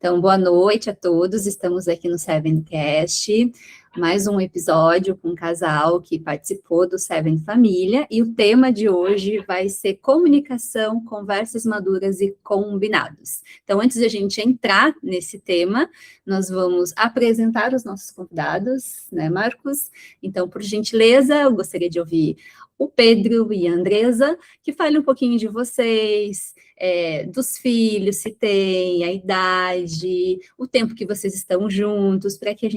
Então, boa noite a todos, estamos aqui no Sevencast, mais um episódio com um casal que participou do Seven Família, e o tema de hoje vai ser comunicação, conversas maduras e combinados. Então, antes de a gente entrar nesse tema, nós vamos apresentar os nossos convidados, né, Marcos? Então, por gentileza, eu gostaria de ouvir o Pedro e a Andresa, que falem um pouquinho de vocês, dos filhos, se tem, a idade, o tempo que vocês estão juntos, para que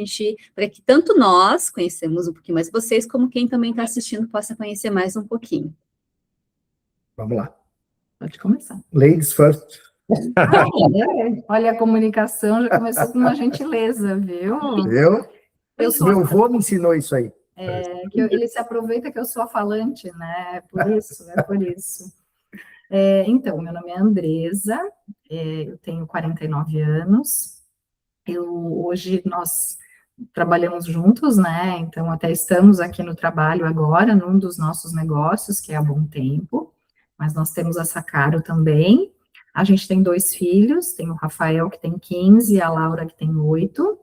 tanto nós conhecemos um pouquinho mais vocês, como quem também está assistindo possa conhecer mais um pouquinho. Vamos lá. Pode começar. Ladies first. Olha, a comunicação já começou com uma gentileza, viu? Meu avô me ensinou isso aí. Ele se aproveita que eu sou a falante, né? É por isso. Então, meu nome é Andresa, eu tenho 49 anos, hoje nós trabalhamos juntos, né? Então, até estamos aqui no trabalho agora, num dos nossos negócios, que é a Bom Tempo, mas nós temos a Sacaro também. A gente tem 2 filhos, tem o Rafael, que tem 15, e a Laura, que tem 8.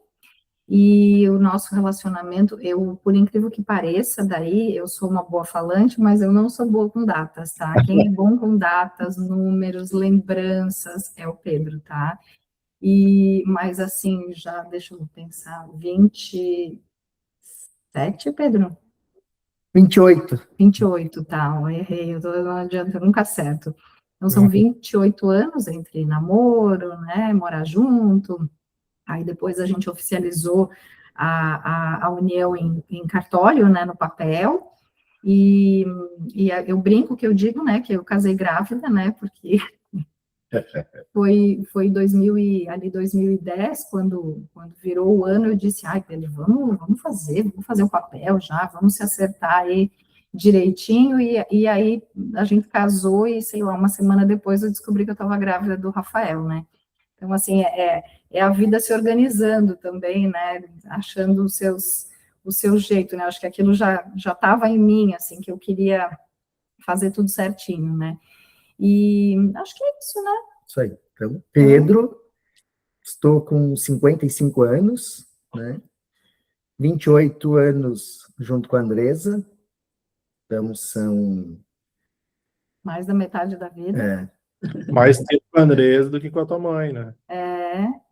E o nosso relacionamento, por incrível que pareça, daí eu sou uma boa falante, mas eu não sou boa com datas, tá? Quem é bom com datas, números, lembranças, é o Pedro, tá? Mas assim, já, deixa eu pensar, 27, Pedro? 28. 28, tá, eu errei, não adianta, eu nunca acerto. Então, são 28 anos entre namoro, né, morar junto. Aí depois a gente oficializou a união em cartório, né, no papel, e eu brinco que eu digo, né, que eu casei grávida, né, porque foi 2010, quando virou o ano, eu disse, Pedro, vamos fazer o papel já, vamos se acertar aí direitinho, e aí a gente casou, e sei lá, uma semana depois eu descobri que eu estava grávida do Rafael, né. Então, assim, é a vida se organizando também, né, achando o seu jeito, né, acho que aquilo já estava em mim, assim, que eu queria fazer tudo certinho, né, e acho que é isso, né. Isso aí. Então, Pedro, estou com 55 anos, né, 28 anos junto com a Andresa, então são... Mais da metade da vida. Mais tempo com a Andresa do que com a tua mãe, né?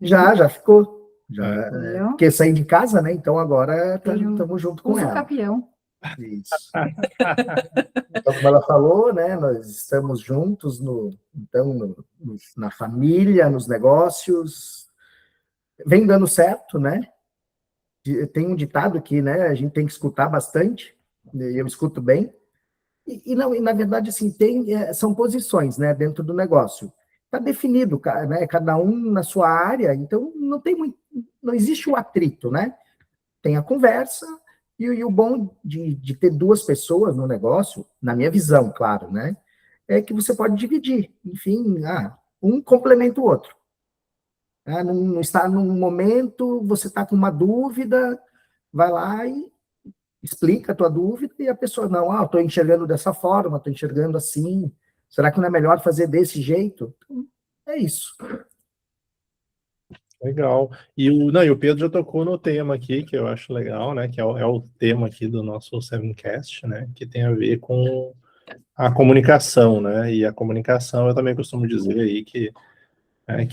Já ficou. Entendeu? Porque saí de casa, né? Então agora estamos junto com ela. Campeão. Isso. Então, como ela falou, né? Nós estamos juntos na família, nos negócios. Vem dando certo, né? Tem um ditado que, né? A gente tem que escutar bastante. Eu escuto bem. E na verdade, assim, são posições, né, dentro do negócio. Está definido, né, cada um na sua área, então não existe o atrito, né? Tem a conversa, e o bom de ter 2 pessoas no negócio, na minha visão, claro, né, é que você pode dividir. Enfim, um complementa o outro. Não está num momento, você está com uma dúvida, vai lá e explica a tua dúvida, e a pessoa, não, estou enxergando dessa forma, estou enxergando assim, será que não é melhor fazer desse jeito? Então, é isso. Legal. E o Pedro já tocou no tema aqui, que eu acho legal, né, que é o tema aqui do nosso Sevencast, né, que tem a ver com a comunicação, né, e a comunicação eu também costumo dizer aí que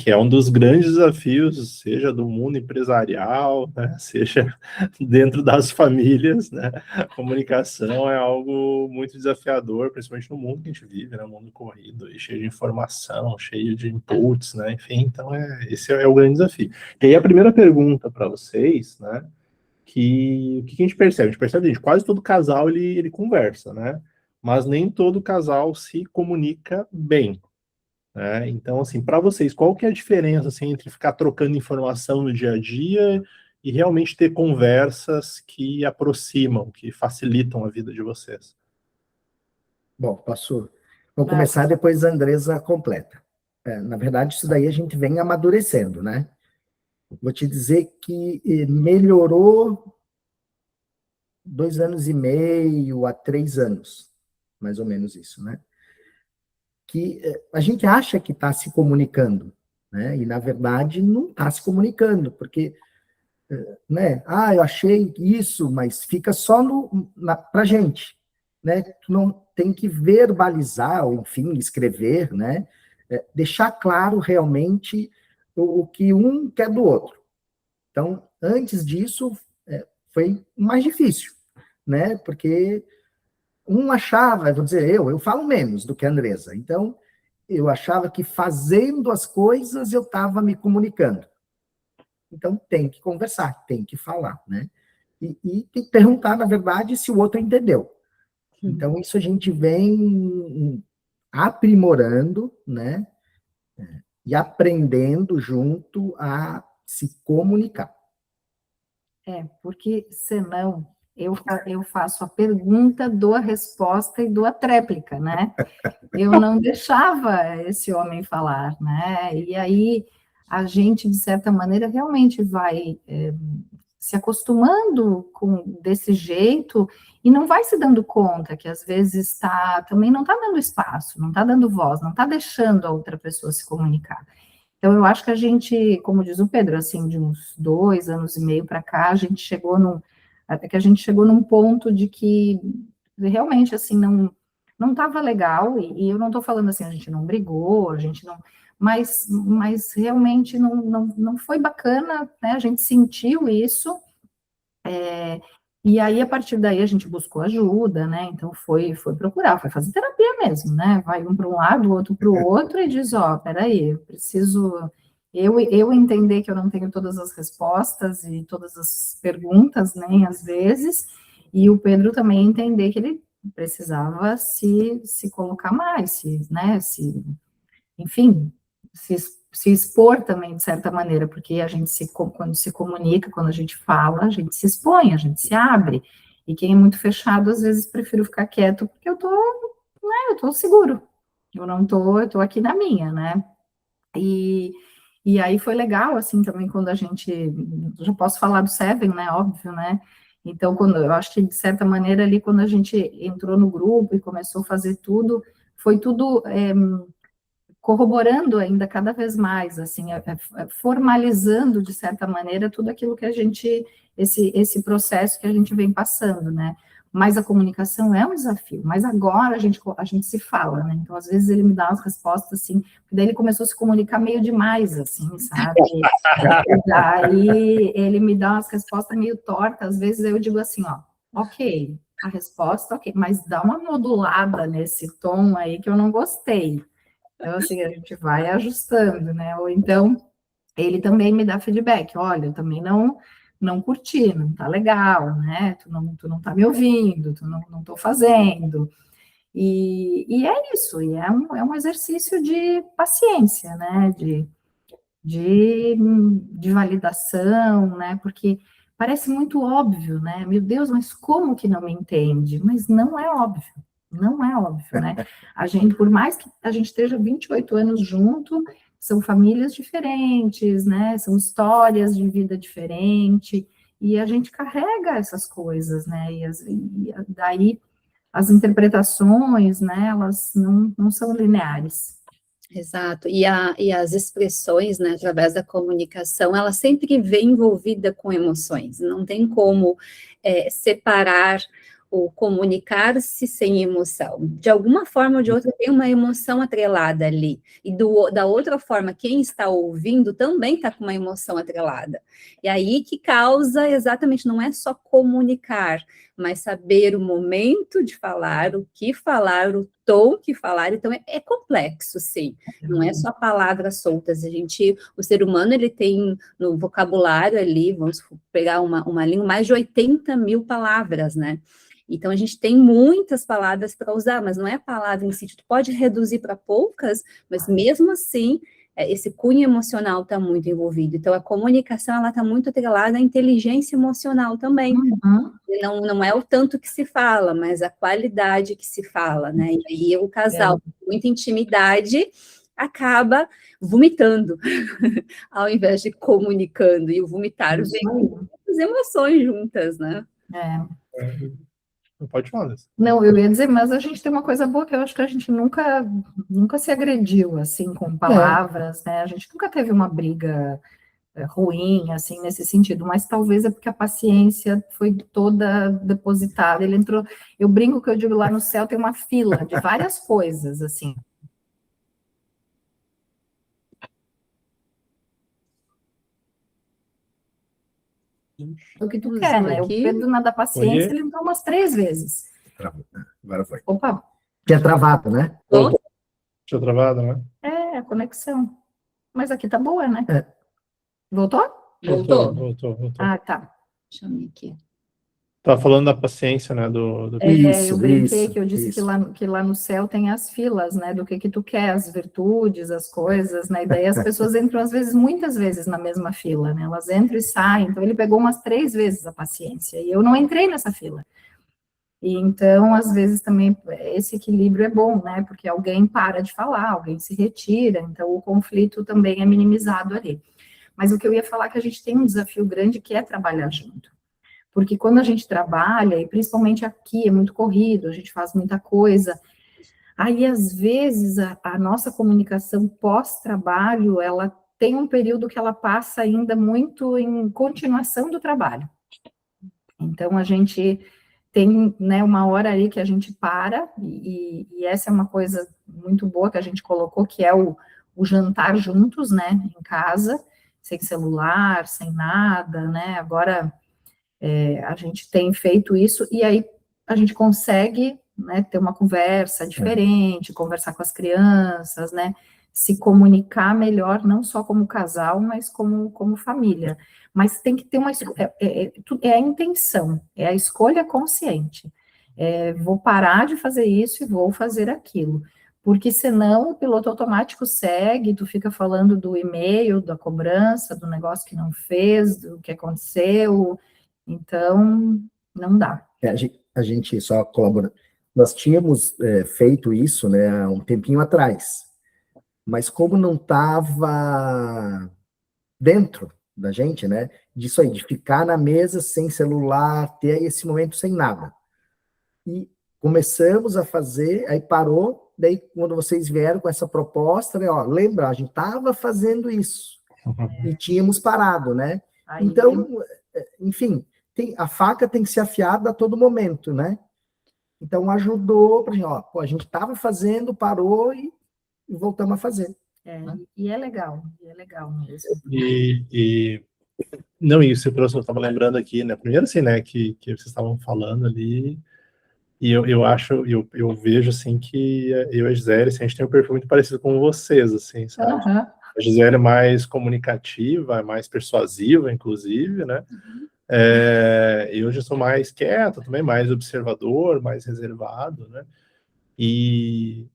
é um dos grandes desafios, seja do mundo empresarial, né, seja dentro das famílias, né, a comunicação é algo muito desafiador, principalmente no mundo que a gente vive, né, um mundo corrido, cheio de informação, cheio de inputs, né, enfim, então esse é o grande desafio. E aí a primeira pergunta para vocês, né, o que a gente percebe? A gente percebe que quase todo casal ele conversa, né, mas nem todo casal se comunica bem. Então, assim, para vocês, qual que é a diferença assim, entre ficar trocando informação no dia a dia e realmente ter conversas que aproximam, que facilitam a vida de vocês? Bom, vamos começar, depois a Andresa completa. Na verdade, isso daí a gente vem amadurecendo, né? Vou te dizer que melhorou 2 anos e meio a 3 anos, mais ou menos isso, né? Que a gente acha que está se comunicando, né? E, na verdade, não está se comunicando, porque, né? Eu achei isso, mas fica só para a gente, né? Tu não tem que verbalizar, ou, enfim, escrever, né? Deixar claro realmente o que um quer do outro. Então, antes disso, foi mais difícil, né? Porque um achava, vou dizer, eu falo menos do que a Andresa, então eu achava que fazendo as coisas eu estava me comunicando. Então tem que conversar, tem que falar, né? E tem que perguntar, na verdade, se o outro entendeu. Então isso a gente vem aprimorando, né? E aprendendo junto a se comunicar. Porque senão eu faço a pergunta, dou a resposta e dou a tréplica, né? Eu não deixava esse homem falar, né? E aí a gente, de certa maneira, realmente vai se acostumando com desse jeito e não vai se dando conta que às vezes também não está dando espaço, não está dando voz, não está deixando a outra pessoa se comunicar. Então, eu acho que a gente, como diz o Pedro, assim, de uns 2 anos e meio para cá, a gente chegou num ponto de que realmente, assim, não estava legal, e eu não estou falando assim, a gente não brigou, a gente não, mas realmente não foi bacana, né, a gente sentiu isso, e aí, a partir daí, a gente buscou ajuda, né? Então, foi procurar, foi fazer terapia mesmo, né? Vai um para um lado, o outro para o outro, e diz, peraí, eu preciso eu entender que eu não tenho todas as respostas e todas as perguntas, nem às vezes, e o Pedro também entender que ele precisava se colocar mais, né? Enfim, se expor também, de certa maneira, porque a gente quando se comunica, quando a gente fala, a gente se expõe, a gente se abre, e quem é muito fechado, às vezes, prefiro ficar quieto, porque eu tô seguro, eu tô aqui na minha, né, e aí foi legal, assim, também, quando a gente, já posso falar do Seven, né, óbvio, né, então, eu acho que, de certa maneira, ali, quando a gente entrou no grupo e começou a fazer tudo, foi tudo corroborando ainda cada vez mais, assim, formalizando, de certa maneira, tudo aquilo que a gente, esse processo que a gente vem passando, né? Mas a comunicação é um desafio, mas agora a gente se fala, né? Então, às vezes, ele me dá umas respostas, assim, daí ele começou a se comunicar meio demais, assim, sabe? E daí ele me dá umas respostas meio tortas, às vezes eu digo assim, ok, a resposta, ok, mas dá uma modulada nesse tom aí que eu não gostei. Então, assim, a gente vai ajustando, né? Ou então, ele também me dá feedback. Olha, eu também não curti, não tá legal, né? Tu não tá me ouvindo, tu não tô fazendo. E é isso, e é um exercício de paciência, né? De validação, né? Porque parece muito óbvio, né? Meu Deus, mas como que não me entende? Mas não é óbvio. Não é óbvio, né? A gente, por mais que a gente esteja 28 anos junto, são famílias diferentes, né? São histórias de vida diferente, e a gente carrega essas coisas, né? E daí as interpretações, né? Elas não são lineares. Exato, e as expressões, né, através da comunicação, ela sempre vem envolvida com emoções, não tem como separar o comunicar-se sem emoção. De alguma forma ou de outra, tem uma emoção atrelada ali, e da outra forma, quem está ouvindo também está com uma emoção atrelada. E aí que causa exatamente, não é só comunicar, mas saber o momento de falar, o que falar, o tom que falar, então é complexo, sim, não é só palavras soltas, o ser humano, ele tem no vocabulário ali, vamos pegar uma língua, mais de 80 mil palavras, né? Então, a gente tem muitas palavras para usar, mas não é a palavra em si, tu pode reduzir para poucas, mas mesmo assim, esse cunho emocional está muito envolvido. Então, a comunicação, ela está muito atrelada à inteligência emocional também. Uhum. Não é o tanto que se fala, mas a qualidade que se fala, né? E aí o casal, com muita intimidade, acaba vomitando, ao invés de comunicando. E o vomitar vem com as emoções juntas, né? Não pode falar isso. Não, eu ia dizer, mas a gente tem uma coisa boa que eu acho que a gente nunca se agrediu, assim, com palavras, né? A gente nunca teve uma briga ruim, assim, nesse sentido, mas talvez é porque a paciência foi toda depositada. Ele entrou, eu brinco que eu digo, lá no céu tem uma fila de várias coisas, assim. O que tu quer, né? O Pedro na da paciência, ele entrou umas 3 vezes. Agora foi. Opa! Tinha travado, né? Tinha travado, né? É, a conexão. Mas aqui tá boa, né? É. Voltou? Voltou. Ah, tá. Deixa eu ver aqui. Tava falando da paciência, né? Eu brinquei que eu disse que lá no céu tem as filas, né? Do que tu quer, as virtudes, as coisas, né? E daí as pessoas entram, às vezes, muitas vezes na mesma fila, né? Elas entram e saem. Então, ele pegou umas 3 vezes a paciência. E eu não entrei nessa fila. E então, às vezes, também, esse equilíbrio é bom, né? Porque alguém para de falar, alguém se retira. Então, o conflito também é minimizado ali. Mas o que eu ia falar é que a gente tem um desafio grande que é trabalhar junto. Porque quando a gente trabalha, e principalmente aqui, é muito corrido, a gente faz muita coisa, aí às vezes a nossa comunicação pós-trabalho, ela tem um período que ela passa ainda muito em continuação do trabalho. Então a gente tem, né, uma hora ali que a gente para, e essa é uma coisa muito boa que a gente colocou, que é o jantar juntos, né, em casa, sem celular, sem nada, né, agora... a gente tem feito isso, e aí a gente consegue, né, ter uma conversa diferente, conversar com as crianças, né, se comunicar melhor, não só como casal, mas como família. Mas tem que ter a intenção, é a escolha consciente. Vou parar de fazer isso e vou fazer aquilo. Porque senão o piloto automático segue, tu fica falando do e-mail, da cobrança, do negócio que não fez, do que aconteceu. Então, não dá. A gente só colabora. Nós tínhamos feito isso, né, há um tempinho atrás, mas como não estava dentro da gente, né, disso aí, de ficar na mesa sem celular, ter esse momento sem nada. E começamos a fazer, aí parou, daí quando vocês vieram com essa proposta, né, ó, lembra, a gente estava fazendo isso, e tínhamos parado, né? Aí, então, enfim... a faca tem que ser afiada a todo momento, né? Então, ajudou para a gente estava fazendo, parou e voltamos a fazer. E é legal mesmo. Não, isso, professor, eu estava lembrando aqui, né? Primeiro, assim, né, que vocês estavam falando ali, e eu vejo, assim, que eu e a Gisele, assim, a gente tem um perfil muito parecido com vocês, assim, sabe? Uhum. A Gisele é mais comunicativa, é mais persuasiva, inclusive, né? Eu já sou mais quieto também, mais observador, mais reservado, né? E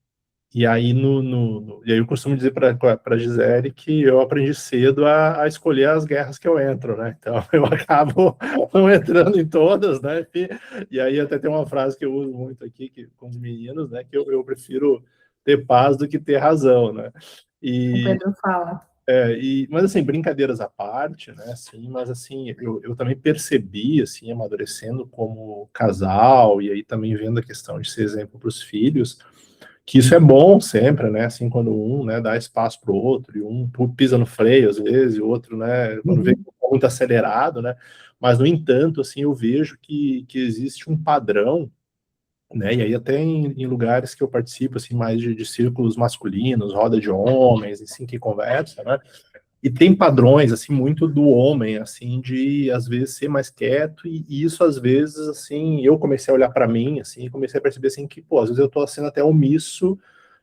aí e aí eu costumo dizer para a Gisele que eu aprendi cedo a escolher as guerras que eu entro, né? Então eu acabo não entrando em todas, né? E aí até tem uma frase que eu uso muito aqui com os meninos, né? Que eu prefiro ter paz do que ter razão, né? O Pedro fala. Mas assim, brincadeiras à parte, né, assim, mas assim, eu também percebi, assim, amadurecendo como casal, e aí também vendo a questão de ser exemplo para os filhos, que isso é bom sempre, né, assim, quando um, né, dá espaço para o outro, e um pisa no freio às vezes, e o outro, né, quando vê muito acelerado, né, mas no entanto, assim, eu vejo que existe um padrão, né, e aí até em lugares que eu participo, assim, mais de círculos masculinos, roda de homens, assim, que conversa, né, e tem padrões, assim, muito do homem, assim, de, às vezes, ser mais quieto, e isso, às vezes, assim, eu comecei a olhar para mim, assim, e comecei a perceber, assim, que, pô, às vezes eu tô sendo até omisso,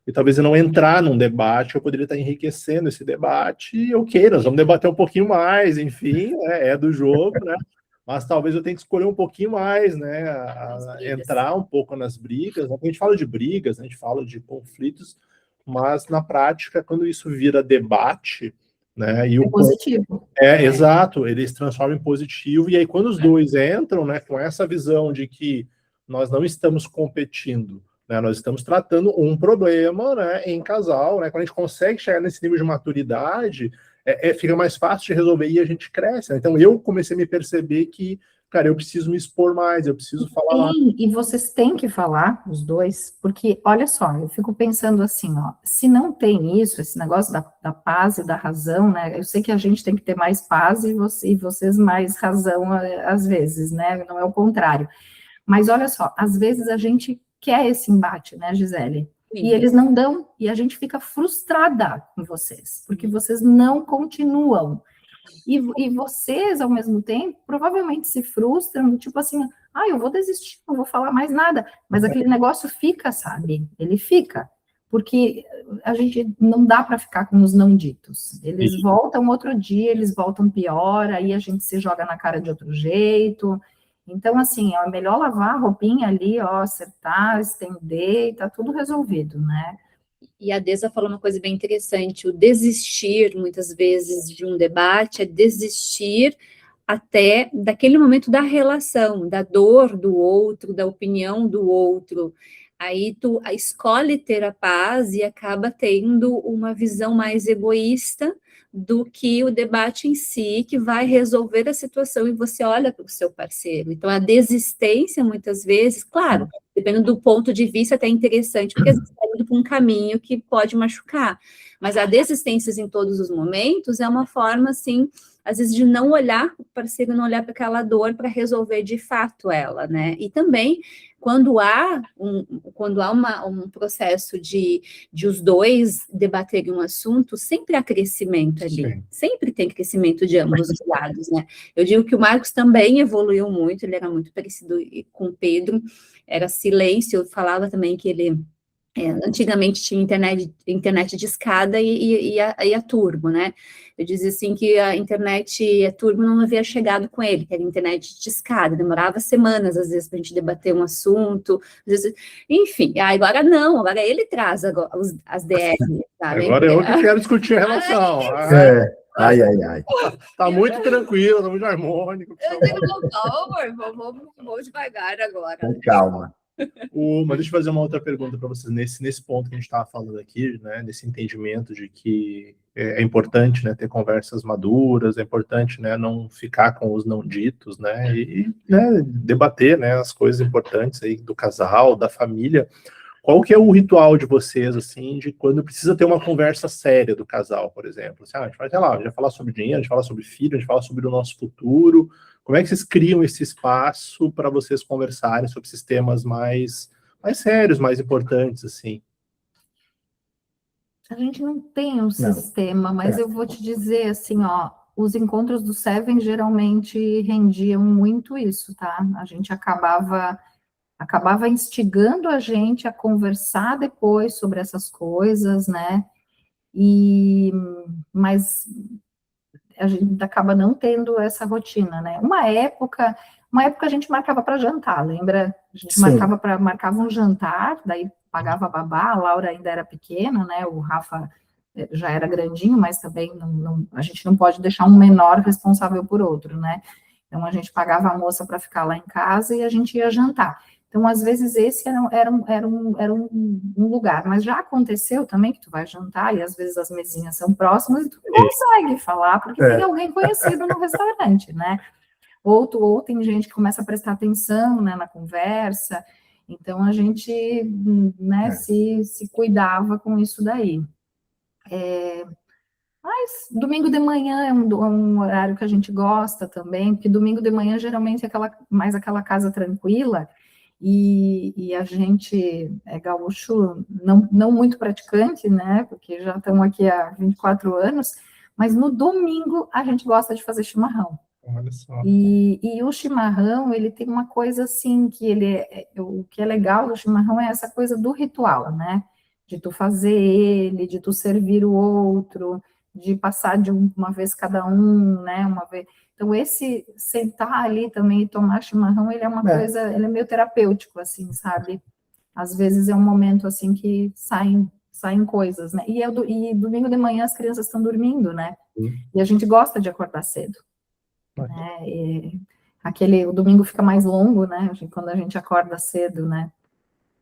e talvez eu não entrar num debate, eu poderia estar enriquecendo esse debate, e ok, nós vamos debater um pouquinho mais, enfim, né, é do jogo, né, mas talvez eu tenha que escolher um pouquinho mais, né, entrar um pouco nas brigas, né? A gente fala de brigas, né? A gente fala de conflitos, mas na prática, quando isso vira debate, né, e positivo. Exato, ele se transforma em positivo, e aí quando os dois entram, né, com essa visão de que nós não estamos competindo, né, nós estamos tratando um problema, né, em casal, né, quando a gente consegue chegar nesse nível de maturidade, fica mais fácil de resolver e a gente cresce, né? Então eu comecei a me perceber que cara, eu preciso me expor mais, eu preciso falar mais. Sim, e vocês têm que falar, os dois, porque, olha só, eu fico pensando assim, ó, se não tem isso, esse negócio da paz e da razão, né, eu sei que a gente tem que ter mais paz e vocês mais razão às vezes, né, não é o contrário, mas olha só, às vezes a gente quer esse embate, né, Gisele? E eles não dão, e a gente fica frustrada com vocês, porque vocês não continuam. E vocês, ao mesmo tempo, provavelmente se frustram, tipo assim, eu vou desistir, não vou falar mais nada. Mas aquele negócio fica, sabe? Ele fica. Porque a gente não dá para ficar com os não ditos. Eles voltam outro dia, eles voltam pior, aí a gente se joga na cara de outro jeito. Então, assim, é melhor lavar a roupinha ali, ó, acertar, estender, e tá tudo resolvido, né? E a Deza falou uma coisa bem interessante, o desistir, muitas vezes, de um debate, é desistir até daquele momento da relação, da dor do outro, da opinião do outro. Aí tu escolhe ter a paz e acaba tendo uma visão mais egoísta do que o debate em si, que vai resolver a situação, e você olha para o seu parceiro. Então, a desistência, muitas vezes, claro, dependendo do ponto de vista, até interessante, porque às vezes está indo para um caminho que pode machucar. Mas a desistência em todos os momentos é uma forma, assim, às vezes de não olhar para o parceiro, não olhar para aquela dor para resolver de fato ela, né? E também, quando há um processo de os dois debaterem um assunto, sempre há crescimento ali. Sim. Sempre tem crescimento de ambos os lados, né? Eu digo que o Marcos também evoluiu muito, ele era muito parecido com o Pedro, era silêncio, eu falava também que ele... antigamente tinha internet de escada e a turbo, né? Eu dizia assim que a internet e a turbo não havia chegado com ele, que era internet de escada, demorava semanas, às vezes, para a gente debater um assunto, vezes, enfim, agora não, agora ele traz as DR, sabe? Agora eu que quero discutir a relação. Ai. Tá muito tranquilo, tá muito harmônico. Eu digo, vamos devagar agora. Com calma. Mas deixa eu fazer uma outra pergunta para vocês, nesse ponto que a gente estava falando aqui, né, nesse entendimento de que é importante, né, ter conversas maduras, é importante, né, não ficar com os não ditos, né, né, debater, né, as coisas importantes aí do casal, da família. Qual que é o ritual de vocês, assim, de quando precisa ter uma conversa séria do casal, por exemplo? Assim, a gente vai, sei lá, a gente vai falar sobre dinheiro, a gente fala sobre filho, a gente fala sobre o nosso futuro. Como é que vocês criam esse espaço para vocês conversarem sobre esses temas mais sérios, mais importantes, assim? A gente não tem um sistema, mas eu vou te dizer, assim, ó, os encontros do Seven geralmente rendiam muito isso, tá? A gente acabava instigando a gente a conversar depois sobre essas coisas, né? Mas a gente acaba não tendo essa rotina, né? Uma época a gente marcava para jantar, lembra? A gente marcava um jantar, daí pagava a babá, a Laura ainda era pequena, né? O Rafa já era grandinho, mas também a gente não pode deixar um menor responsável por outro, né? Então a gente pagava a moça para ficar lá em casa e a gente ia jantar. Então, às vezes, esse era um lugar, mas já aconteceu também que tu vai jantar e às vezes as mesinhas são próximas e tu não consegue falar, porque tem alguém conhecido no restaurante, né? Ou tem gente que começa a prestar atenção, né, na conversa, então a gente, né, se cuidava com isso daí. Mas domingo de manhã é um horário que a gente gosta também, porque domingo de manhã geralmente é mais aquela casa tranquila, e a gente é gaúcho, não muito praticante, né, porque já estamos aqui há 24 anos, mas no domingo a gente gosta de fazer chimarrão. Olha só. E o chimarrão, ele tem uma coisa assim, o que é legal do chimarrão é essa coisa do ritual, né, de tu fazer ele, de tu servir o outro, de passar de uma vez cada um, né, uma vez... Então, esse sentar ali também e tomar chimarrão, ele é uma coisa, ele é meio terapêutico, assim, sabe? Às vezes é um momento, assim, que saem coisas, né? E domingo de manhã as crianças estão dormindo, né? E a gente gosta de acordar cedo. Né? O domingo fica mais longo, né? Quando a gente acorda cedo, né?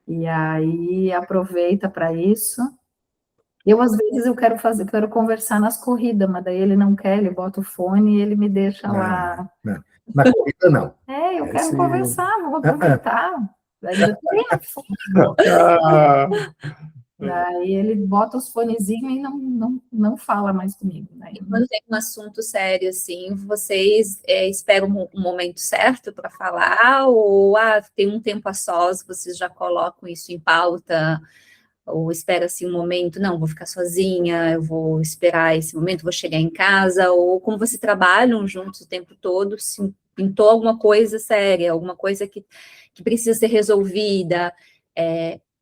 E aí aproveita para isso. Eu, às vezes, eu quero conversar nas corridas, mas daí ele não quer, ele bota o fone e ele me deixa lá. Não. Na corrida, não. Eu quero Esse- conversar, vou aproveitar. Ainda tem a Ah, Daí ele bota os fonezinhos e não fala mais comigo. Né? Quando tem um assunto sério assim, vocês esperam um momento certo para falar, ou tem um tempo a sós, vocês já colocam isso em pauta, ou espera assim um momento, não, vou ficar sozinha, eu vou esperar esse momento, vou chegar em casa, ou como vocês trabalham juntos o tempo todo, se pintou alguma coisa séria, alguma coisa que precisa ser resolvida,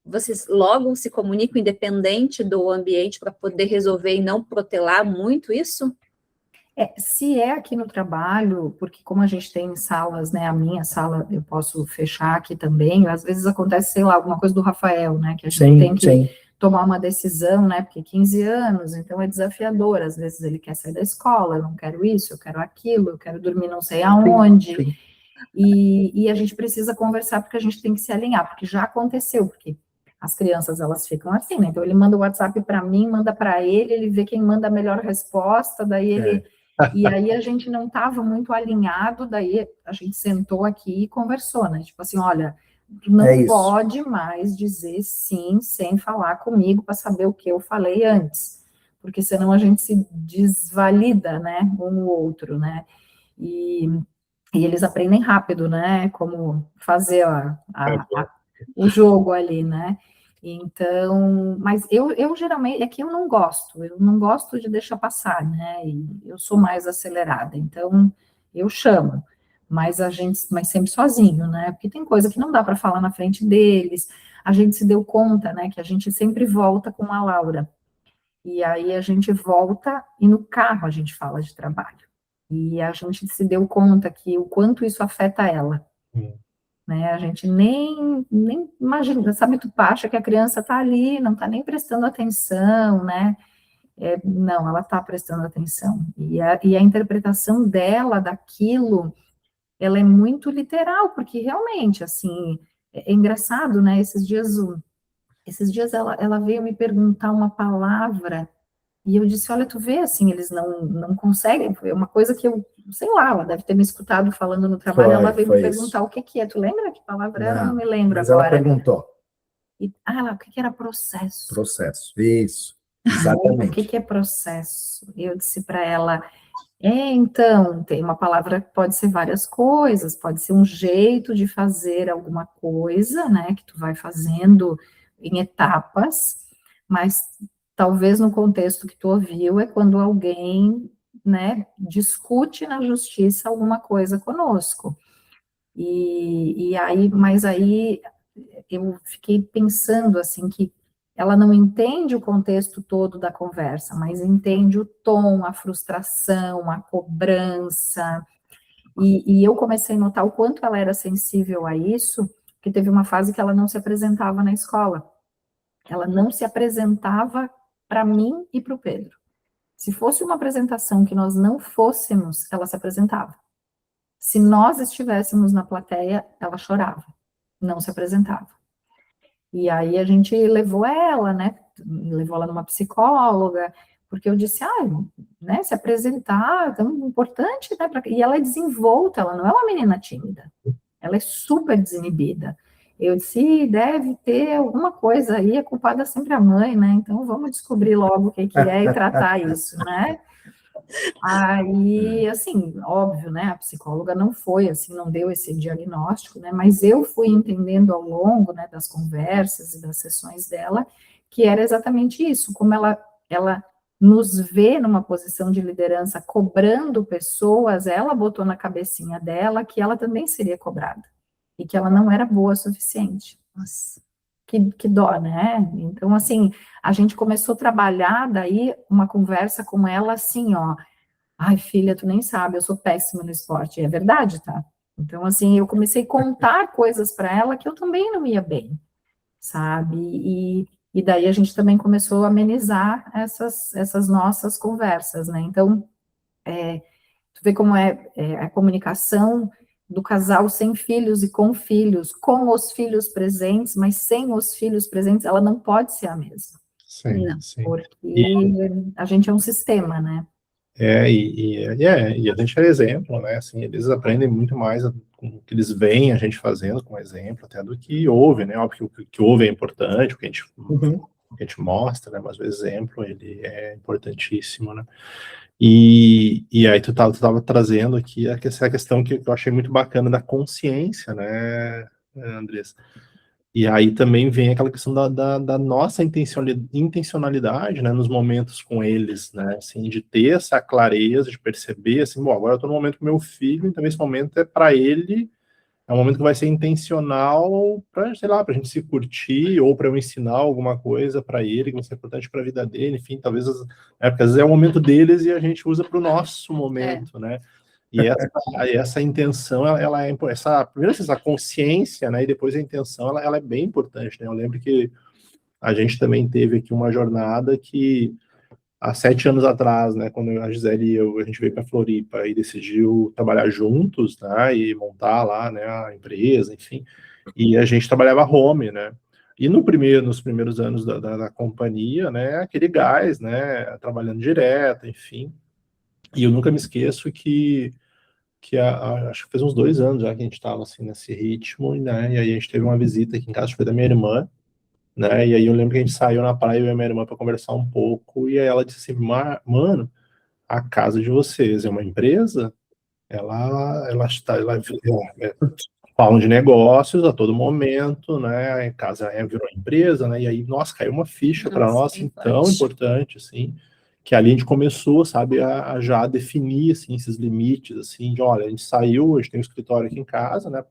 vocês logo se comunicam independente do ambiente para poder resolver e não protelar muito isso? Se é aqui no trabalho, porque como a gente tem salas, né, a minha sala eu posso fechar aqui também, às vezes acontece, sei lá, alguma coisa do Rafael, né, que a gente tem que tomar uma decisão, né, porque 15 anos, então é desafiador, às vezes ele quer sair da escola, eu não quero isso, eu quero aquilo, eu quero dormir não sei aonde, Sim. E a gente precisa conversar porque a gente tem que se alinhar, porque já aconteceu, porque as crianças, elas ficam assim, né, então ele manda o WhatsApp para mim, manda para ele vê quem manda a melhor resposta, daí ele... E aí a gente não estava muito alinhado, daí a gente sentou aqui e conversou, né? Tipo assim, olha, não pode mais dizer sim sem falar comigo para saber o que eu falei antes, porque senão a gente se desvalida, né, um ou outro, né? E eles aprendem rápido, né? Como fazer o jogo ali, né? Então, mas eu geralmente, é que eu não gosto de deixar passar, né? E eu sou mais acelerada, então eu chamo, mas sempre sozinho, né? Porque tem coisa que não dá para falar na frente deles. A gente se deu conta, né, que a gente sempre volta com a Laura. E aí a gente volta e no carro a gente fala de trabalho. E a gente se deu conta que o quanto isso afeta ela. Né, a gente nem imagina, sabe, tu acha que a criança está ali, não está nem prestando atenção, né, não, ela está prestando atenção, e a interpretação dela daquilo, ela é muito literal, porque realmente, assim, é engraçado, né, esses dias ela veio me perguntar uma palavra, e eu disse, olha, tu vê, assim, eles não conseguem, foi uma coisa que eu, sei lá, ela deve ter me escutado falando no trabalho, ela veio me perguntar o que é, tu lembra que palavra era? Eu não me lembro mas agora. Ela perguntou. O que era processo? Processo, isso, exatamente. O que é processo? Eu disse para ela, então, tem uma palavra que pode ser várias coisas, pode ser um jeito de fazer alguma coisa, né, que tu vai fazendo em etapas, mas talvez no contexto que tu ouviu é quando alguém, né, discute na justiça alguma coisa conosco. Mas aí eu fiquei pensando assim que ela não entende o contexto todo da conversa, mas entende o tom, a frustração, a cobrança. E eu comecei a notar o quanto ela era sensível a isso, que teve uma fase que ela não se apresentava na escola. Ela não se apresentava para mim e para o Pedro. Se fosse uma apresentação que nós não fôssemos, ela se apresentava. Se nós estivéssemos na plateia, ela chorava, não se apresentava. E aí a gente levou ela, né? Levou ela numa psicóloga, porque eu disse, né? Se apresentar é tão importante, né? E ela é desenvolta, ela não é uma menina tímida, ela é super desinibida. Eu disse, deve ter alguma coisa aí, é culpada sempre a mãe, né? Então vamos descobrir logo o que é e tratar isso, né? Aí, assim, óbvio, né, a psicóloga não foi, assim, não deu esse diagnóstico, né, mas eu fui entendendo ao longo, né, das conversas e das sessões dela, que era exatamente isso, como ela nos vê numa posição de liderança cobrando pessoas, ela botou na cabecinha dela que ela também seria cobrada, e que ela não era boa o suficiente. Nossa. Que dó, né? Então, assim, a gente começou a trabalhar daí uma conversa com ela assim, ó, ai, filha, tu nem sabe, eu sou péssima no esporte. E é verdade, tá? Então, assim, eu comecei a contar coisas para ela que eu também não ia bem, sabe? E daí a gente também começou a amenizar essas nossas conversas, né? Então, tu vê como é a comunicação do casal sem filhos e com os filhos presentes, mas sem os filhos presentes, ela não pode ser a mesma. Sim, Não. sim. porque a gente é um sistema, né? E a gente é exemplo, né? Assim, eles aprendem muito mais com o que eles veem a gente fazendo com exemplo, até do que ouve, né? Óbvio que o que ouve é importante, o que a gente mostra, né? Mas o exemplo, ele é importantíssimo, né? E aí tu tava trazendo aqui essa questão que eu achei muito bacana da consciência, né, Andressa? E aí também vem aquela questão da nossa intencionalidade, né, nos momentos com eles, né, assim, de ter essa clareza, de perceber, assim, bom, agora eu tô no momento com meu filho, então esse momento é para ele, é um momento que vai ser intencional para, sei lá, para a gente se curtir, ou para eu ensinar alguma coisa para ele, que vai ser importante para a vida dele, enfim, talvez, porque às vezes é o momento deles e a gente usa para o nosso momento, né, e essa intenção, ela é primeiro essa consciência, né, e depois a intenção, ela é bem importante, né? Eu lembro que a gente também teve aqui uma jornada que há 7 anos atrás, né, quando a Gisele e eu, a gente veio para Floripa e decidiu trabalhar juntos, né, e montar lá, né, a empresa, enfim, e a gente trabalhava home, né, e nos primeiros anos da companhia, né, aquele gás, né, trabalhando direto, enfim, e eu nunca me esqueço que acho que fez uns 2 anos já que a gente estava assim nesse ritmo, né? E aí a gente teve uma visita aqui em casa, foi da minha irmã, né? E aí eu lembro que a gente saiu na praia, eu e a minha irmã, para conversar um pouco, e aí ela disse assim: Mano, a casa de vocês é uma empresa? Ela falam de negócios a todo momento, né? A casa virou empresa, né? E aí, nossa, caiu uma ficha para nós assim, tão importante, assim, que ali a gente começou, sabe, a já definir assim, esses limites, assim, de olha, a gente saiu, a gente tem um escritório aqui em casa, né?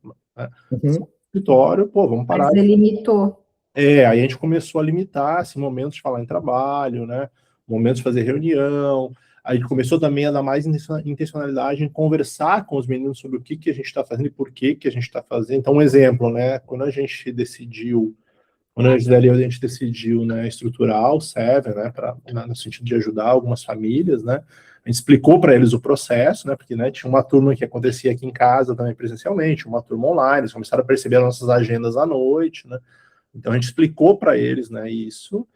Escritório, pô, vamos parar. Mas delimitou. Aí a gente começou a limitar assim, momentos de falar em trabalho, né? Momentos de fazer reunião. A gente começou também a dar mais intencionalidade em conversar com os meninos sobre o que a gente está fazendo e por que a gente está fazendo. Então, um exemplo, né? Quando a gente decidiu, a gente decidiu, né, estruturar o Seven, né, no sentido de ajudar algumas famílias, né? A gente explicou para eles o processo, né? Porque, né, tinha uma turma que acontecia aqui em casa também presencialmente, uma turma online. Eles começaram a perceber as nossas agendas à noite, né? Então a gente explicou para eles, né, isso,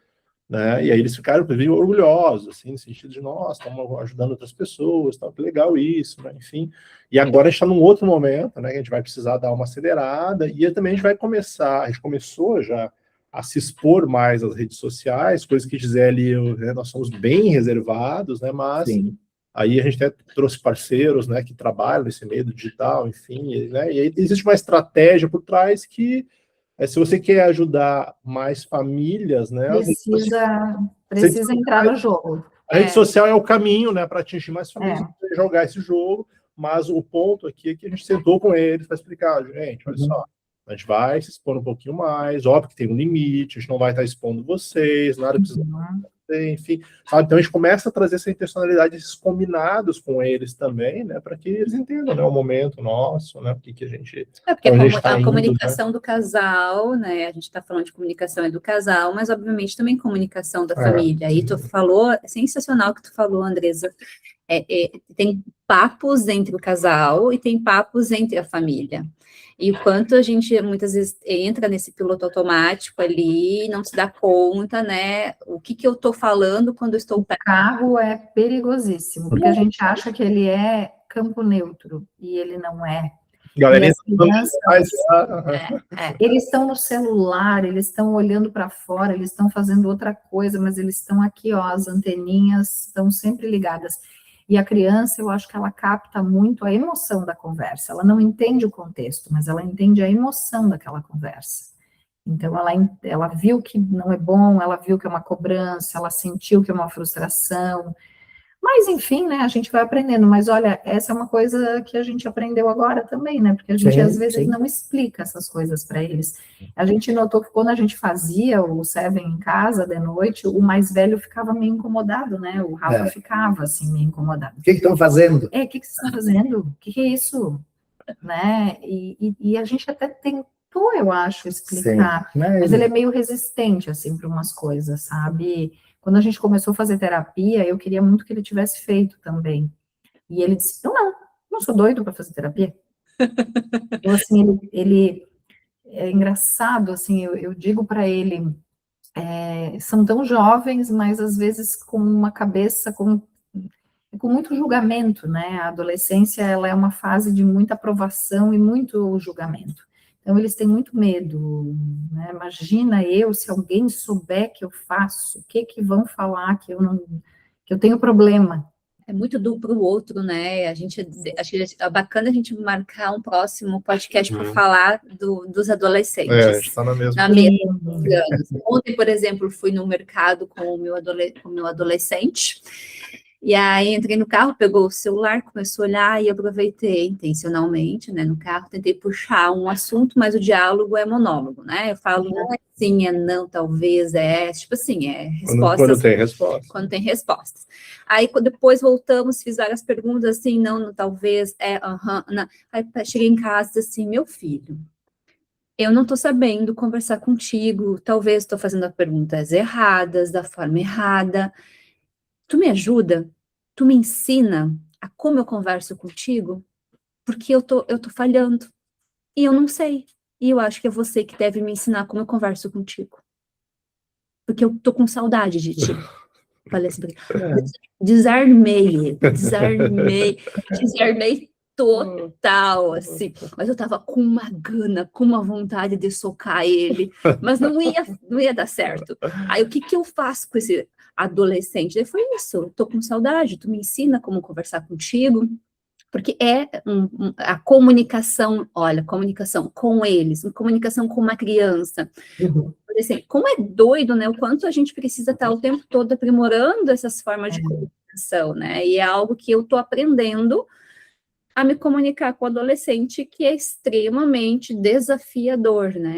né, e aí eles ficaram orgulhosos, assim, no sentido de, nossa, estamos ajudando outras pessoas, tá, que legal isso, né, enfim. E agora a gente está num outro momento, né, que a gente vai precisar dar uma acelerada, e também a gente começou já a se expor mais às redes sociais, coisas que Gisele e eu, né, nós somos bem reservados, né, mas Sim. aí a gente até trouxe parceiros, né, que trabalham nesse meio do digital, enfim, né, e aí existe uma estratégia por trás que se você quer ajudar mais famílias, né? Precisa entrar no jogo. A rede social é o caminho, né, para atingir mais famílias, jogar esse jogo, mas o ponto aqui é que a gente sentou com eles para explicar, gente, olha só, a gente vai se expor um pouquinho mais, óbvio que tem um limite, a gente não vai estar expondo vocês, nada precisa enfim, sabe? Então a gente começa a trazer essa intencionalidade, esses combinados com eles também, né, para que eles entendam, né, o momento nosso, né, o que a gente... Porque a comunicação do casal, né, a gente está falando de comunicação do casal, mas obviamente também comunicação da família, aí tu falou, é sensacional o que tu falou, Andressa, tem papos entre o casal e tem papos entre a família. E o quanto a gente muitas vezes entra nesse piloto automático ali e não se dá conta, né? O que eu estou falando quando eu estou perto. O carro é perigosíssimo, porque a gente acha que ele é campo neutro e ele não é. Galera, eles estão no celular, eles estão olhando para fora, eles estão fazendo outra coisa, mas eles estão aqui, ó, as anteninhas estão sempre ligadas. E a criança, eu acho que ela capta muito a emoção da conversa. Ela não entende o contexto, mas ela entende a emoção daquela conversa. Então, ela viu que não é bom, ela viu que é uma cobrança, ela sentiu que é uma frustração. Mas, enfim, né, a gente vai aprendendo. Mas, olha, essa é uma coisa que a gente aprendeu agora também, né? Porque a gente, às vezes, não explica essas coisas para eles. A gente notou que quando a gente fazia o Seven em casa, de noite, o mais velho ficava meio incomodado, né? O Rafa ficava, assim, meio incomodado. O que estão fazendo? O que vocês estão fazendo? O que é isso? Né? E a gente até tentou, eu acho, explicar. Mas ele é meio resistente, assim, para umas coisas, sabe? Quando a gente começou a fazer terapia, eu queria muito que ele tivesse feito também. E ele disse, não sou doido para fazer terapia. Então, assim, ele é engraçado, assim, eu digo para ele, são tão jovens, mas às vezes com uma cabeça com muito julgamento, né? A adolescência, ela é uma fase de muita aprovação e muito julgamento. Então, eles têm muito medo, né? Imagina se alguém souber que eu faço, o que vão falar que eu tenho problema. É muito do para o outro, né? Acho que é bacana a gente marcar um próximo podcast para falar dos adolescentes. A gente está na mesma. Anos. Ontem, por exemplo, fui no mercado com o meu adolescente. E aí entrei no carro, pegou o celular, começou a olhar e aproveitei intencionalmente, né, no carro, tentei puxar um assunto, mas o diálogo é monólogo, né? Eu falo, é sim, é não, talvez, tipo assim, respostas. Quando tem resposta. Quando tem respostas. Aí depois voltamos, fiz várias perguntas, assim, não, talvez, não. Aí cheguei em casa, assim, meu filho, eu não estou sabendo conversar contigo, talvez estou fazendo as perguntas erradas, da forma errada. Tu me ajuda? Tu me ensina a como eu converso contigo? Porque eu tô falhando. E eu não sei. E eu acho que é você que deve me ensinar como eu converso contigo. Porque eu tô com saudade de ti. Falei assim, desarmei total, assim. Mas eu tava com uma gana, com uma vontade de socar ele. Mas não ia dar certo. Aí o que eu faço com esse adolescente? Daí foi isso, tô com saudade, tu me ensina como conversar contigo, porque a comunicação, olha, comunicação com eles, comunicação com uma criança, assim, como é doido, né, o quanto a gente precisa estar o tempo todo aprimorando essas formas de comunicação, né, e é algo que eu tô aprendendo a me comunicar com o adolescente, que é extremamente desafiador, né,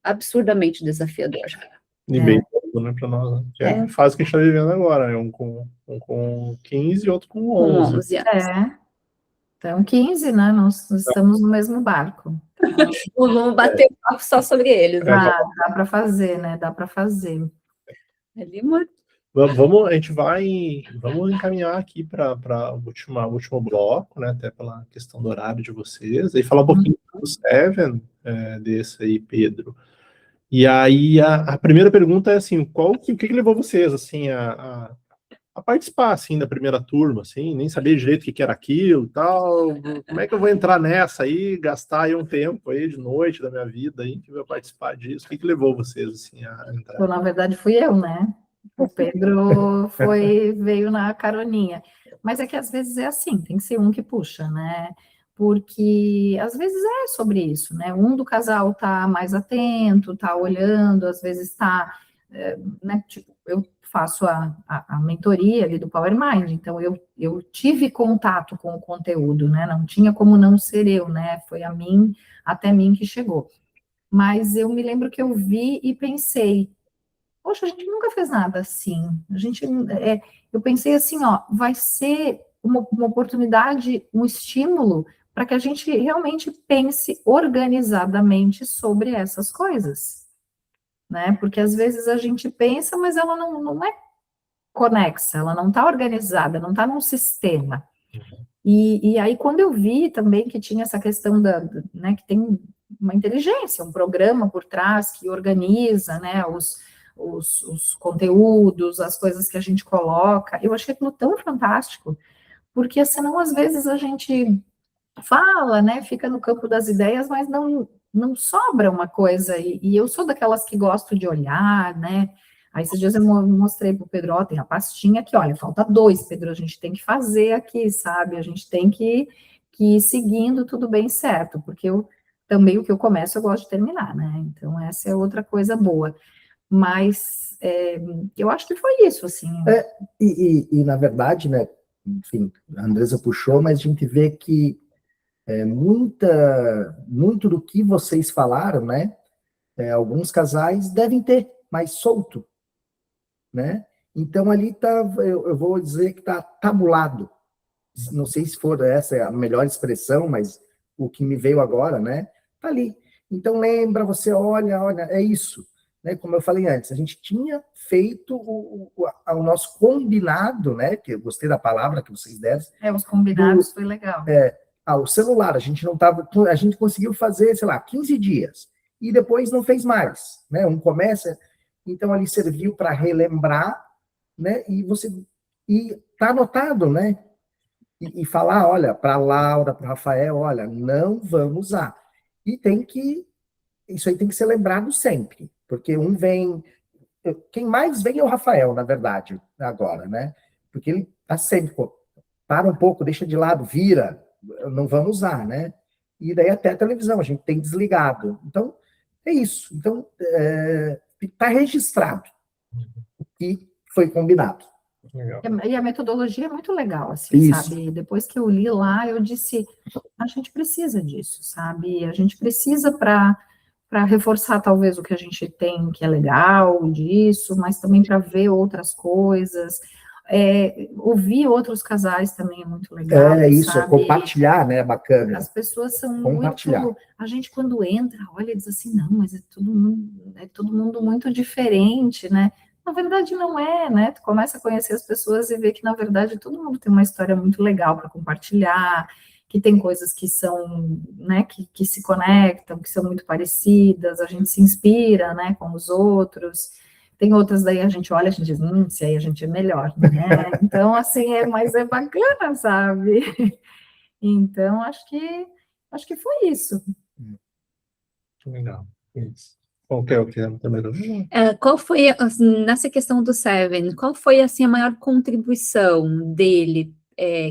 absurdamente desafiador. E bem novo, né, para nós. Né? Que é a fase que a gente está vivendo agora, né? Um com 15 e outro com 11. Com 11 anos. Então, 15, né? Nós estamos no mesmo barco. Vamos bater um papo só sobre eles. Dá para fazer, né? Dá para fazer. Vamos encaminhar aqui para o último bloco, né? Até pela questão do horário de vocês, e falar um pouquinho do Seven, desse aí, Pedro. E aí a primeira pergunta é assim, o que levou vocês assim a participar assim da primeira turma, assim, nem sabia direito o que era aquilo, tal. Como é que eu vou entrar nessa aí, gastar aí um tempo aí de noite da minha vida aí que eu vou participar disso? O que levou vocês assim a entrar? Bom, na verdade fui eu, né? O Pedro veio na caroninha. Mas é que às vezes é assim, tem que ser um que puxa, né? Porque às vezes é sobre isso, né? Um do casal tá mais atento, tá olhando, às vezes tá, né? Tipo, eu faço a mentoria ali do Power Mind, então eu tive contato com o conteúdo, né? Não tinha como não ser eu, né? Foi até mim que chegou. Mas eu me lembro que eu vi e pensei, poxa, a gente nunca fez nada assim. Eu pensei assim, ó, vai ser uma oportunidade, um estímulo para que a gente realmente pense organizadamente sobre essas coisas, né? Porque às vezes a gente pensa, mas ela não é conexa, ela não está organizada, não está num sistema. E aí, quando eu vi também que tinha essa questão né, que tem uma inteligência, um programa por trás que organiza, né, os conteúdos, as coisas que a gente coloca, eu achei aquilo tão fantástico, porque senão, às vezes, a gente fala, né, fica no campo das ideias, mas não sobra uma coisa, e eu sou daquelas que gosto de olhar, né, aí esses dias eu mostrei para o Pedro, ó, tem a pastinha aqui, olha, falta 2, Pedro, a gente tem que fazer aqui, sabe, a gente tem que ir seguindo tudo bem certo, porque também o que eu começo eu gosto de terminar, né, então essa é outra coisa boa, mas eu acho que foi isso, assim. E na verdade, né, enfim, a Andresa puxou, mas a gente vê que muito do que vocês falaram, né, alguns casais devem ter mais solto, né, então ali tá, eu vou dizer que tá tabulado, não sei se for essa é a melhor expressão, mas o que me veio agora, né, tá ali, então lembra, você olha, é isso, né, como eu falei antes, a gente tinha feito o nosso combinado, né, que eu gostei da palavra que vocês deram. Os combinados foi legal. O celular, a gente conseguiu fazer, sei lá, 15 dias, e depois não fez mais, né, começa, então ali serviu para relembrar, né? E tá anotado, né? E falar, olha, para Laura, para Rafael, olha, não vamos usar. E isso aí tem que ser lembrado sempre, porque quem mais vem é o Rafael, na verdade, agora, né? Porque ele tá sempre, pô, para um pouco, deixa de lado, vira, não vamos usar, né? E daí até a televisão, a gente tem desligado. Então, é isso. Então, está registrado o que foi combinado. Legal. E a metodologia é muito legal, assim, Isso. sabe? Depois que eu li lá, eu disse, a gente precisa disso, sabe? A gente precisa para reforçar talvez o que a gente tem que é legal disso, mas também para ver outras coisas. Ouvir outros casais também é muito legal, Isso, sabe? compartilhar, né? Bacana. As pessoas são Compartilhar. muito. A gente, quando entra, olha e diz assim, não, mas é todo mundo muito diferente, né? Na verdade, não é, né? Tu começa a conhecer as pessoas e ver que, na verdade, todo mundo tem uma história muito legal para compartilhar, que tem coisas que são, né, que se conectam, que são muito parecidas, a gente se inspira, né, com os outros. Tem outras daí a gente olha, a gente diz, se aí a gente é melhor, né? Então, assim, mas é bacana, sabe? Então, acho que foi isso. Legal. Isso. Qual que é o que é também? Qual foi, assim, nessa questão do Seven, qual foi, assim, a maior contribuição dele,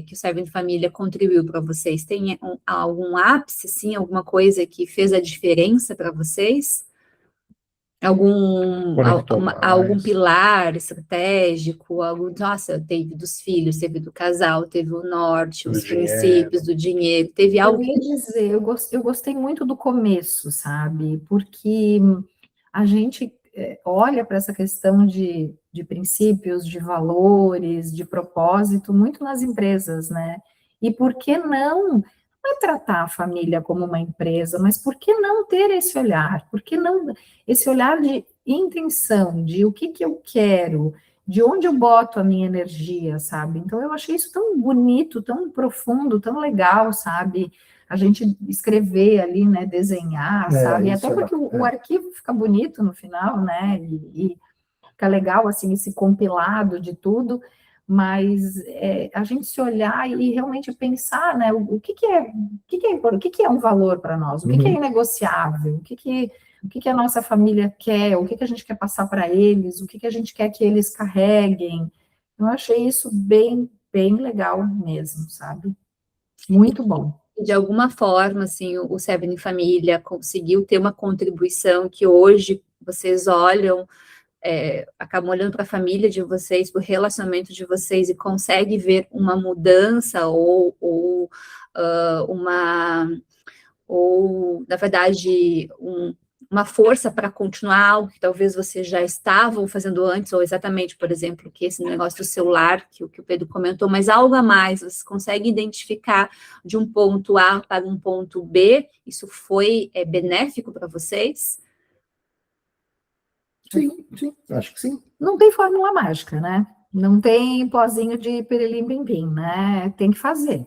que o Seven Família contribuiu para vocês? Tem algum ápice, assim, alguma coisa que fez a diferença para vocês? Conectou Algum mais. pilar estratégico, nossa, teve dos filhos, teve do casal, teve o norte, Do os dinheiro. princípios do dinheiro, teve Eu algo ia dizer, eu gostei muito do começo, sabe? Porque a gente olha para essa questão de princípios, de valores, de propósito, muito nas empresas, né? E por que não tratar a família como uma empresa, mas por que não ter esse olhar? Por que não esse olhar de intenção, de o que eu quero, de onde eu boto a minha energia, sabe? Então eu achei isso tão bonito, tão profundo, tão legal, sabe? A gente escrever ali, né, desenhar, sabe? Até porque o arquivo fica bonito no final, né? E fica legal, assim, esse compilado de tudo, mas a gente se olhar e realmente pensar, né, o que é um valor para nós, o que é inegociável, o que a nossa família quer, o que a gente quer passar para eles, o que a gente quer que eles carreguem. Eu achei isso bem, bem legal mesmo, sabe? Muito bom. de alguma forma, assim, o Seven Família conseguiu ter uma contribuição que hoje vocês olham, acabam olhando para a família de vocês, para o relacionamento de vocês e consegue ver uma mudança ou na verdade, uma força para continuar algo que talvez vocês já estavam fazendo antes, ou exatamente, por exemplo, que esse negócio do celular, que o Pedro comentou, mas algo a mais, vocês conseguem identificar de um ponto A para um ponto B, isso foi benéfico para vocês? Sim, acho que sim. Não tem fórmula mágica, né? Não tem pozinho de pirilim-pim-pim, né? Tem que fazer.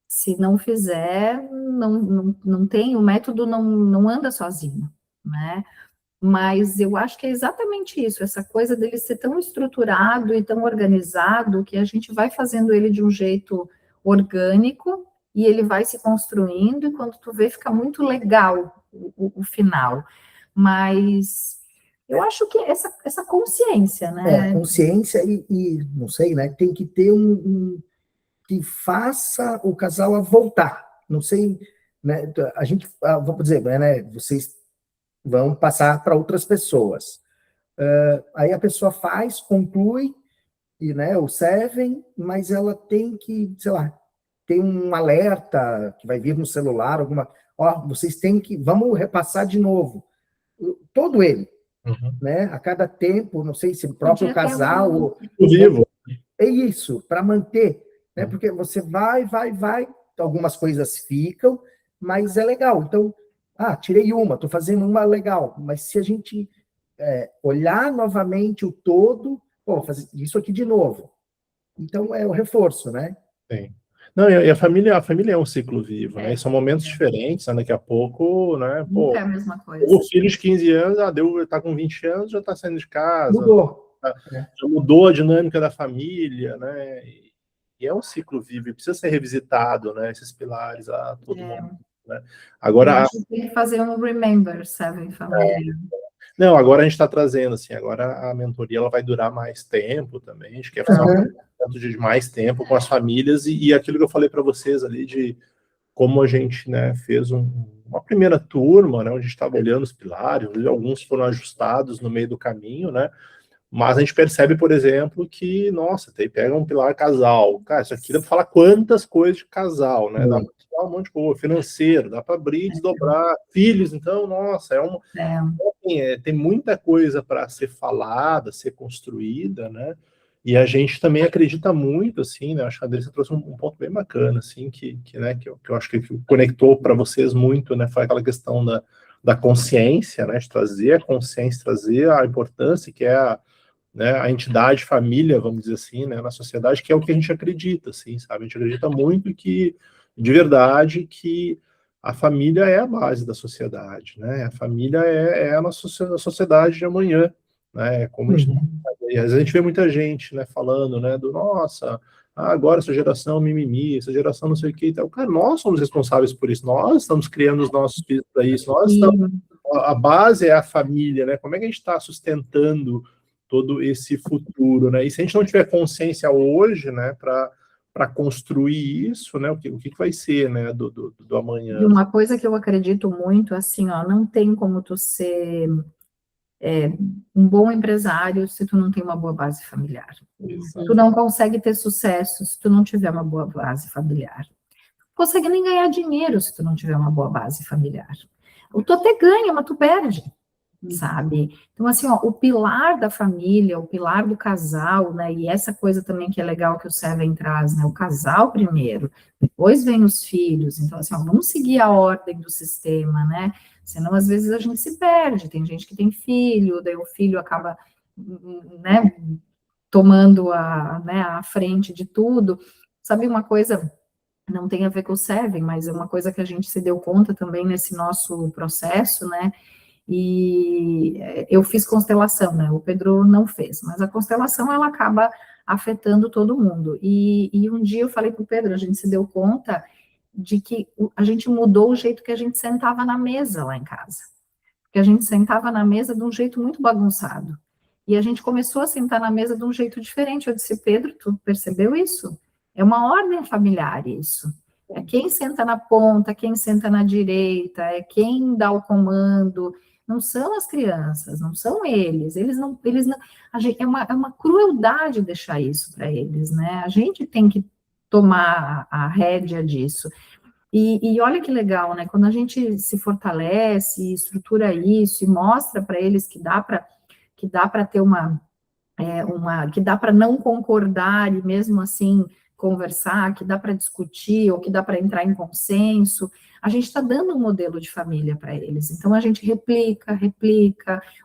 Se não fizer, não tem, o método não anda sozinho, né? Mas eu acho que é exatamente isso, essa coisa dele ser tão estruturado e tão organizado que a gente vai fazendo ele de um jeito orgânico e ele vai se construindo e quando tu vê fica muito legal o final. Mas eu acho que essa consciência, né? Consciência e não sei, né? Tem que ter que faça o casal a voltar. Não sei, né? A gente, vamos dizer, né? Vocês vão passar para outras pessoas. Aí a pessoa faz, conclui, e, né, o Seven, mas ela tem que, sei lá, tem um alerta que vai vir no celular, vocês têm que, vamos repassar de novo. Todo ele, né? A cada tempo, não sei se o próprio casal... Vivo. É isso, para manter, né? Porque você vai, algumas coisas ficam, mas é legal. Então, tirei uma, estou fazendo uma legal, mas se a gente olhar novamente o todo, fazer isso aqui de novo. Então, é o reforço, né? Sim. Não, e a família é um ciclo vivo, né? E são momentos diferentes, né? Daqui a pouco, né? Pô, Nunca é a mesma coisa. o filho de 15 anos, tá com 20 anos, já tá saindo de casa, Mudou. já mudou a dinâmica da família, né? E é um ciclo vivo, e precisa ser revisitado, né? Esses pilares a todo momento, né? Eu Agora, acho que tem que fazer um Remember Seven Família. não, agora a gente está trazendo, assim, agora a mentoria ela vai durar mais tempo também, a gente quer fazer um momento de mais tempo com as famílias, e aquilo que eu falei para vocês ali de como a gente, né, fez uma primeira turma, né, onde a gente estava olhando os pilares, alguns foram ajustados no meio do caminho, né, mas a gente percebe, por exemplo, que, nossa, pega um pilar casal, cara, isso aqui dá para falar quantas coisas de casal, né, dá para falar um monte de coisa, financeiro, dá para abrir, desdobrar, filhos, então, nossa, tem muita coisa para ser falada, ser construída, né? E a gente também acredita muito, assim, né? Acho que a Andressa trouxe um ponto bem bacana, assim, né, que eu acho que conectou para vocês muito, né? Foi aquela questão da consciência, né? De trazer a consciência, trazer a importância que é né, a entidade família, vamos dizer assim, né? Na sociedade, que é o que a gente acredita, assim, sabe? A gente acredita muito que, de verdade, que a família é a base da sociedade, né? A família é a nossa sociedade de amanhã, né? Como a gente, às vezes a gente vê muita gente, né, falando, né, do nossa, agora essa geração mimimi, essa geração não sei o que e tal. Cara, nós somos responsáveis por isso, nós estamos criando os nossos filhos para isso, nós estamos, a base é a família, né? Como é que a gente está sustentando todo esse futuro, né? E se a gente não tiver consciência hoje, né, para construir isso, né, o que vai ser, né, do amanhã? E uma coisa que eu acredito muito, assim, ó, não tem como tu ser um bom empresário se tu não tem uma boa base familiar. Tu não consegue ter sucesso se tu não tiver uma boa base familiar. Tu consegue nem ganhar dinheiro se tu não tiver uma boa base familiar. Tu até ganha, mas tu perde, sabe? Então, assim, ó, o pilar da família, o pilar do casal, né, e essa coisa também que é legal que o Seven traz, né, o casal primeiro, depois vem os filhos, então, assim, ó, vamos seguir a ordem do sistema, né, senão, às vezes, a gente se perde, tem gente que tem filho, daí o filho acaba, né, tomando a frente de tudo, sabe uma coisa... Não tem a ver com o Seven, mas é uma coisa que a gente se deu conta também nesse nosso processo, né, e eu fiz constelação, né? O Pedro não fez, mas a constelação ela acaba afetando todo mundo. E um dia eu falei para o Pedro, a gente se deu conta de que a gente mudou o jeito que a gente sentava na mesa lá em casa. Porque a gente sentava na mesa de um jeito muito bagunçado. E a gente começou a sentar na mesa de um jeito diferente. Eu disse, Pedro, tu percebeu isso? É uma ordem familiar isso. É quem senta na ponta, quem senta na direita, é quem dá o comando. Não são as crianças, não são eles não, a gente, é uma crueldade deixar isso para eles, né? A gente tem que tomar a rédea disso. E olha que legal, né? Quando a gente se fortalece, estrutura isso e mostra para eles que dá para ter que dá para não concordar e mesmo assim conversar, que dá para discutir ou que dá para entrar em consenso, a gente está dando um modelo de família para eles. Então a gente replica,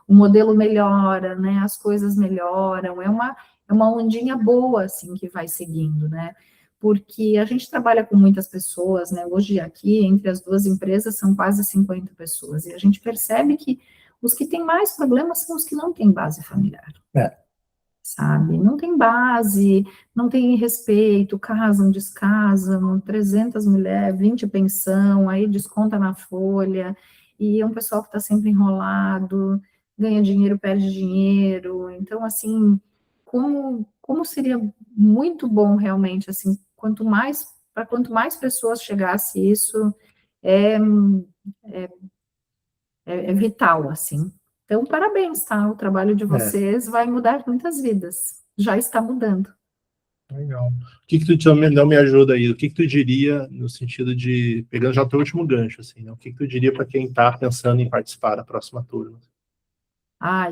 o modelo melhora, né? As coisas melhoram, é uma ondinha boa assim que vai seguindo, né? Porque a gente trabalha com muitas pessoas, né? Hoje aqui, entre as duas empresas, são quase 50 pessoas, e a gente percebe que os que têm mais problemas são os que não têm base familiar. Sabe? Não tem base, não tem respeito, casam, descasam, 300 mulheres, 20 pensão, aí desconta na folha, e é um pessoal que está sempre enrolado, ganha dinheiro, perde dinheiro, então, assim, como seria muito bom, realmente, assim, quanto mais pessoas chegasse isso, é vital, assim. Então, parabéns, tá? O trabalho de vocês vai mudar muitas vidas. Já está mudando. Legal. O que tu não me ajuda aí? O que tu diria no sentido de, pegando já o teu último gancho, assim, né? O que tu diria para quem está pensando em participar da próxima turma?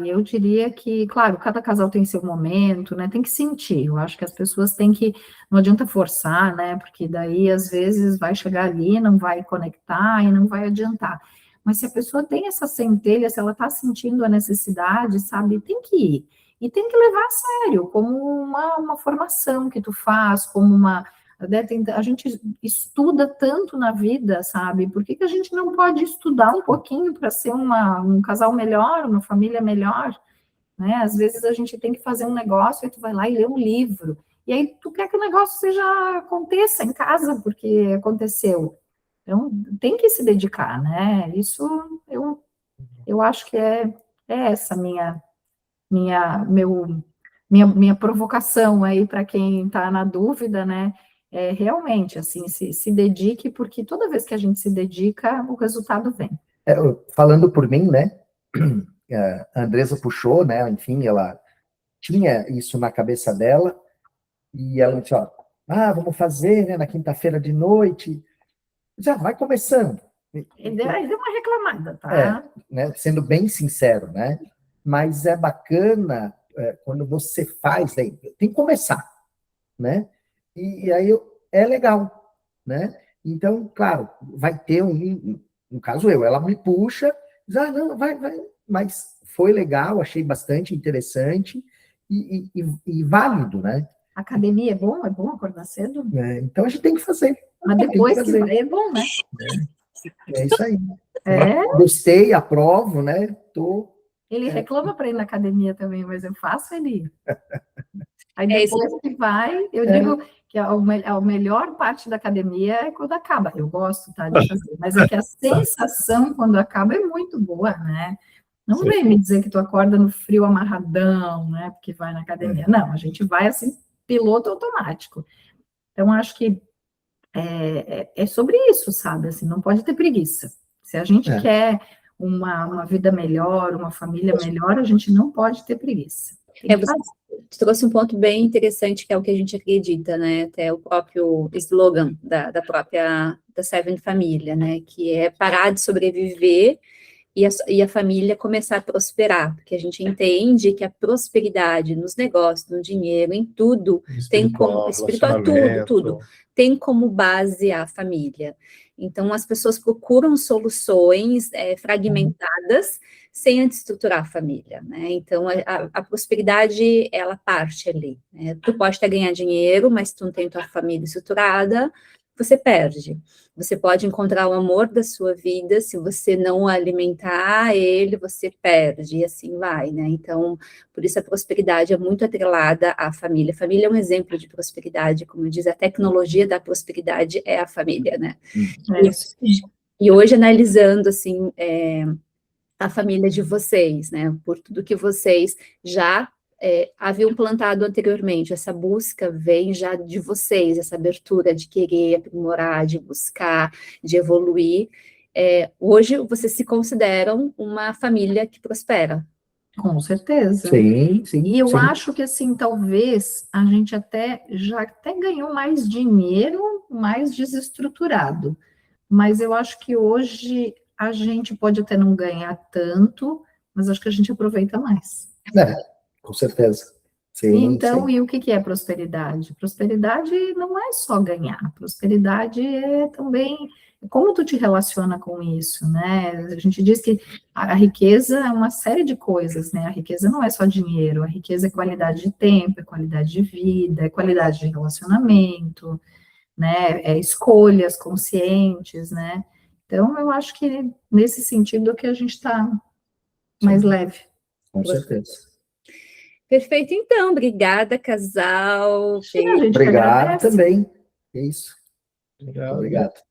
Eu diria que, claro, cada casal tem seu momento, né? Tem que sentir. Eu acho que as pessoas têm que, não adianta forçar, né? Porque daí, às vezes, vai chegar ali, não vai conectar e não vai adiantar. Mas se a pessoa tem essa centelha, se ela está sentindo a necessidade, sabe, tem que ir. E tem que levar a sério, como uma formação que tu faz, como né, a gente estuda tanto na vida, sabe? Por que a gente não pode estudar um pouquinho para ser um casal melhor, uma família melhor? Né? Às vezes a gente tem que fazer um negócio e tu vai lá e lê um livro. E aí tu quer que o negócio aconteça em casa, porque aconteceu. Então, tem que se dedicar, né? Isso eu acho que é essa minha provocação aí para quem está na dúvida, né? É realmente, assim, se dedique, porque toda vez que a gente se dedica, o resultado vem. Falando por mim, né? A Andresa puxou, né? Enfim, ela tinha isso na cabeça dela, e ela disse, ó, vamos fazer, né, na quinta-feira de noite. Já vai começando. Ele deu uma reclamada, tá? Né, sendo bem sincero, né? Mas é bacana quando você faz, tem que começar, né? E aí é legal, né? Então, claro, vai ter no caso ela me puxa, diz, não, vai, mas foi legal, achei bastante interessante e válido, né? Academia é bom acordar cedo? Então a gente tem que fazer. Mas depois que vai, é bom, né? É isso aí. Gostei, aprovo, né? Ele reclama para ir na academia também, mas eu faço ele ir. Aí depois que vai, eu digo que a melhor parte da academia é quando acaba. Eu gosto, tá, de fazer, mas é que a sensação quando acaba é muito boa, né? Não vem me dizer que tu acorda no frio amarradão, né? Porque vai na academia. Não, a gente vai assim, piloto automático. Então, acho que é sobre isso, sabe? Assim, não pode ter preguiça. Se a gente quer uma vida melhor, uma família melhor, a gente não pode ter preguiça. Você trouxe um ponto bem interessante, que é o que a gente acredita, né? Até o próprio slogan da Seven Família, né? Que é parar de sobreviver e a família começar a prosperar, porque a gente entende que a prosperidade nos negócios, no dinheiro, em tudo, tem como espiritual, tudo tem como base a família. Então, as pessoas procuram soluções fragmentadas sem antes estruturar a família, né? Então, a prosperidade, ela parte ali, né? Tu pode até ganhar dinheiro, mas se tu não tem tua família estruturada, você perde. Você pode encontrar o amor da sua vida, se você não alimentar ele, você perde, e assim vai, né? Então, por isso a prosperidade é muito atrelada à família. A família é um exemplo de prosperidade, como diz, a tecnologia da prosperidade é a família, né? E hoje, analisando, assim, a família de vocês, né? Por tudo que vocês já haviam plantado anteriormente, essa busca vem já de vocês, essa abertura de querer aprimorar, de buscar, de evoluir. Hoje, vocês se consideram uma família que prospera. Com certeza. Sim. E eu acho que, assim, talvez a gente já ganhou mais dinheiro, mais desestruturado. Mas eu acho que hoje a gente pode até não ganhar tanto, mas acho que a gente aproveita mais. Com certeza. Sim, então, e o que é prosperidade? Prosperidade não é só ganhar, prosperidade é também como tu te relaciona com isso, né? A gente diz que a riqueza é uma série de coisas, né? A riqueza não é só dinheiro, a riqueza é qualidade de tempo, é qualidade de vida, é qualidade de relacionamento, né? É escolhas conscientes, né? Então, eu acho que nesse sentido é que a gente está mais leve. Com certeza. Perfeito, então. Obrigada, casal. Obrigado também. É isso. Obrigado. Obrigado.